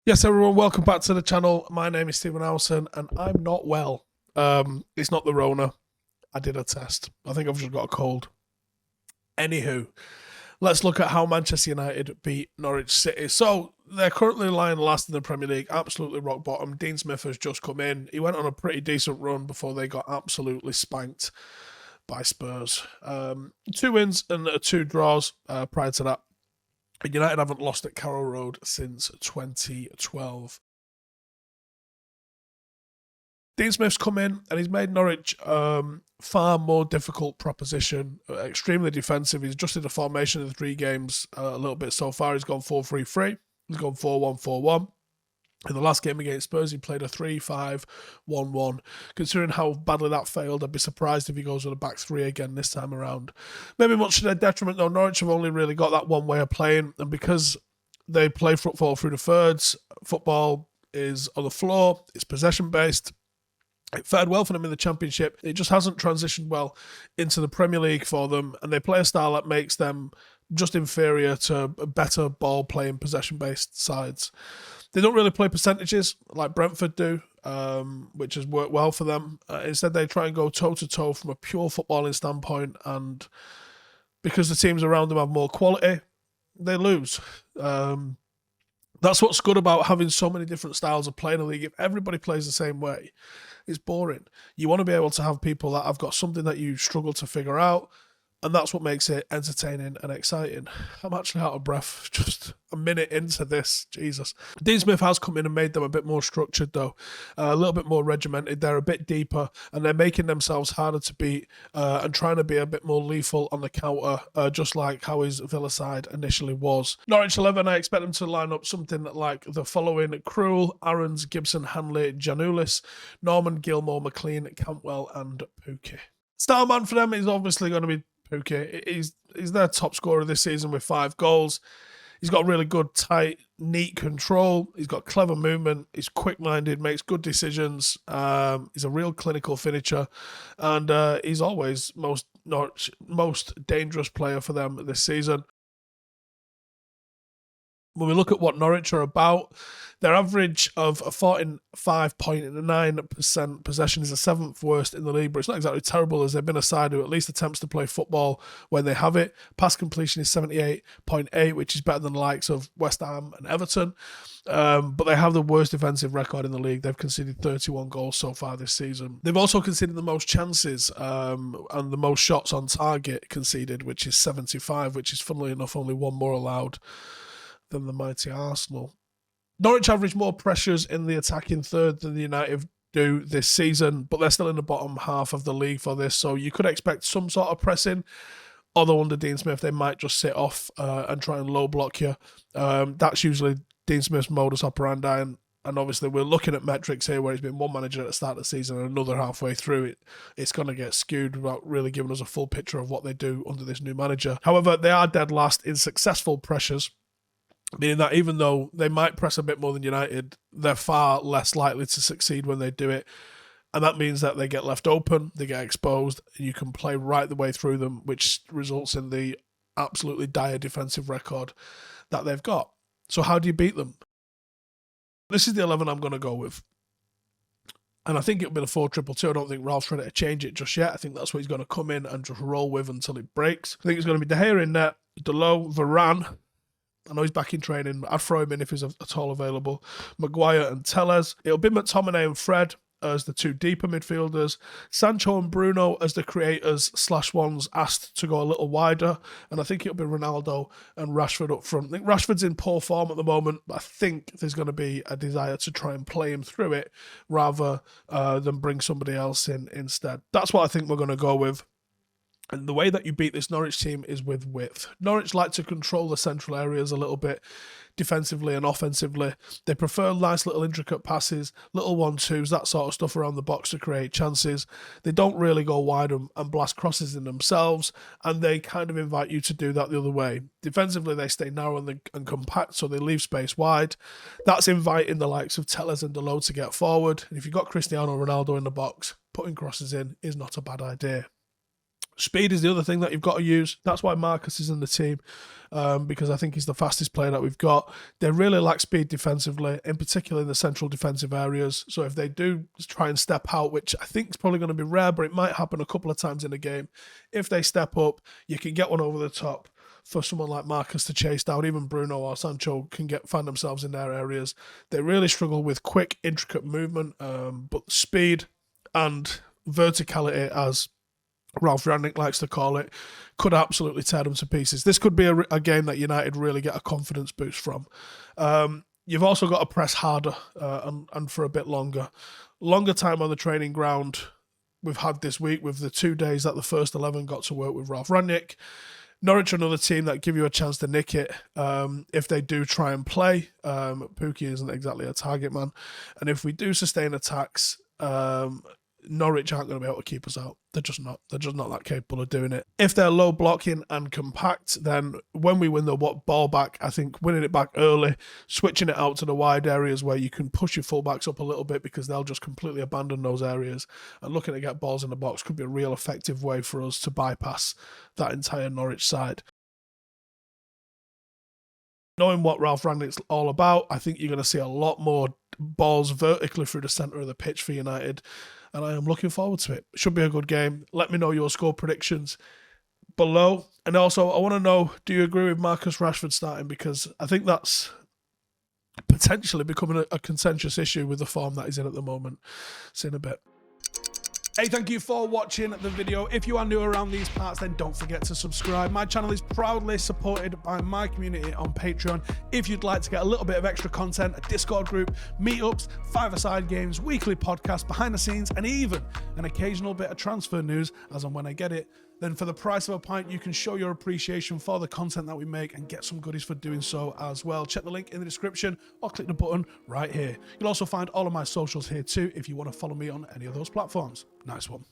Yes, everyone, welcome back to the channel. My name is Stephen Howson, and I'm not well. It's not the Rona. I did a test. I think I've just got a cold. Anywho, let's look at how Manchester United beat Norwich City. So they're currently lying last in the Premier League, absolutely rock bottom. Dean Smith has just come in. He went on a pretty decent run before they got absolutely spanked by Spurs. Two wins and two draws prior to that. United haven't lost at Carrow Road since 2012. Dean Smith's come in and he's made Norwich far more difficult proposition, extremely defensive. He's adjusted the formation of the three games a little bit so far. He's gone 4-3-3. He's gone 4-1-4-1. In the last game against Spurs, he played a 3-5-1-1. Considering how badly that failed, I'd be surprised if he goes with a back three again this time around. Maybe much to their detriment, though. Norwich have only really got that one way of playing, and because they play football through the thirds, football is on the floor, it's possession-based. It fared well for them in the Championship. It just hasn't transitioned well into the Premier League for them, and they play a style that makes them just inferior to better ball-playing, possession-based sides. They don't really play percentages like Brentford do, which has worked well for them. Instead, they try and go toe-to-toe from a pure footballing standpoint, and because the teams around them have more quality, they lose. That's what's good about having so many different styles of play in a league. If everybody plays the same way, it's boring. You want to be able to have people that have got something that you struggle to figure out, and that's what makes it entertaining and exciting. I'm actually out of breath just a minute into this. Jesus. Dean Smith has come in and made them a bit more structured, though. A little bit more regimented. They're a bit deeper, and they're making themselves harder to beat and trying to be a bit more lethal on the counter, just like how his Villa side initially was. Norwich 11, I expect them to line up something like the following: Krul, Aarons, Gibson, Hanley, Janulis, Norman, Gilmore, McLean, Cantwell, and Pookie. Star man for them is obviously going to be Pookie. He's their top scorer this season with 5 goals. He's got really good, tight, neat control. He's got clever movement. He's quick-minded, makes good decisions. He's a real clinical finisher, and he's always most dangerous player for them this season. When we look at what Norwich are about, their average of a 45.9% possession is the 7th worst in the league, but it's not exactly terrible, as they've been a side who at least attempts to play football when they have it. Pass completion is 78.8, which is better than the likes of West Ham and Everton. But they have the worst defensive record in the league. They've conceded 31 goals so far this season. They've also conceded the most chances and the most shots on target conceded, which is 75, which is, funnily enough, only one more allowed than the mighty Arsenal. Norwich average more pressures in the attacking third than the United do this season, but they're still in the bottom half of the league for this, so you could expect some sort of pressing, although under Dean Smith they might just sit off and try and low block you. That's usually Dean Smith's modus operandi, and obviously we're looking at metrics here where he's been one manager at the start of the season and another halfway through it. It's going to get skewed without really giving us a full picture of what they do under this new manager. However, they are dead last in successful pressures, meaning that even though they might press a bit more than United, they're far less likely to succeed when they do it. And that means that they get left open, they get exposed, and you can play right the way through them, which results in the absolutely dire defensive record that they've got. So how do you beat them? This is the 11 I'm going to go with. And I think it'll be the 4-2-2. I don't think Ralf's ready to change it just yet. I think that's what he's going to come in and just roll with until it breaks. I think it's going to be De Gea in net, Delot, Varane. I know he's back in training, but I'd throw him in if he's at all available. Maguire and Tellez. It'll be McTominay and Fred as the two deeper midfielders. Sancho and Bruno as the creators / ones asked to go a little wider. And I think it'll be Ronaldo and Rashford up front. I think Rashford's in poor form at the moment, but I think there's going to be a desire to try and play him through it rather than bring somebody else in instead. That's what I think we're going to go with. And the way that you beat this Norwich team is with width. Norwich like to control the central areas a little bit defensively and offensively. They prefer nice little intricate passes, little 1-2s, that sort of stuff around the box to create chances. They don't really go wide and blast crosses in themselves, and they kind of invite you to do that the other way. Defensively, they stay narrow and compact, so they leave space wide. That's inviting the likes of Tellez and Delot to get forward. And if you've got Cristiano Ronaldo in the box, putting crosses in is not a bad idea. Speed is the other thing that you've got to use. That's why Marcus is in the team, because I think he's the fastest player that we've got. They really lack speed defensively, in particular in the central defensive areas. So if they do try and step out, which I think is probably going to be rare, but it might happen a couple of times in a game, if they step up, you can get one over the top for someone like Marcus to chase down. Even Bruno or Sancho can find themselves in their areas. They really struggle with quick, intricate movement, but speed and verticality, as Ralf Rangnick likes to call it, could absolutely tear them to pieces. This could be a game that United really get a confidence boost from. You've also got to press harder and for a bit longer. Longer time on the training ground we've had this week with the 2 days that the first 11 got to work with Ralf Rangnick. Norwich are another team that give you a chance to nick it if they do try and play. Pukki isn't exactly a target man. And if we do sustain attacks, Norwich aren't going to be able to keep us out. They're just not that capable of doing it. If they're low blocking and compact, then when we win the ball back, I think winning it back early, switching it out to the wide areas where you can push your fullbacks up a little bit because they'll just completely abandon those areas, and looking to get balls in the box could be a real effective way for us to bypass that entire Norwich side. Knowing what Ralf Rangnick's all about, I think you're going to see a lot more balls vertically through the centre of the pitch for United, and I am looking forward to it. Should be a good game. Let me know your score predictions below. And also, I want to know, do you agree with Marcus Rashford starting? Because I think that's potentially becoming a contentious issue with the form that he's in at the moment. See you in a bit. Hey, thank you for watching the video. If you are new around these parts, then don't forget to subscribe. My channel is proudly supported by my community on Patreon. If you'd like to get a little bit of extra content, a Discord group, meetups, five-a-side games, weekly podcasts, behind the scenes, and even an occasional bit of transfer news as and when I get it, then for the price of a pint, you can show your appreciation for the content that we make and get some goodies for doing so as well. Check the link in the description or click the button right here. You'll also find all of my socials here too if you want to follow me on any of those platforms. Nice one.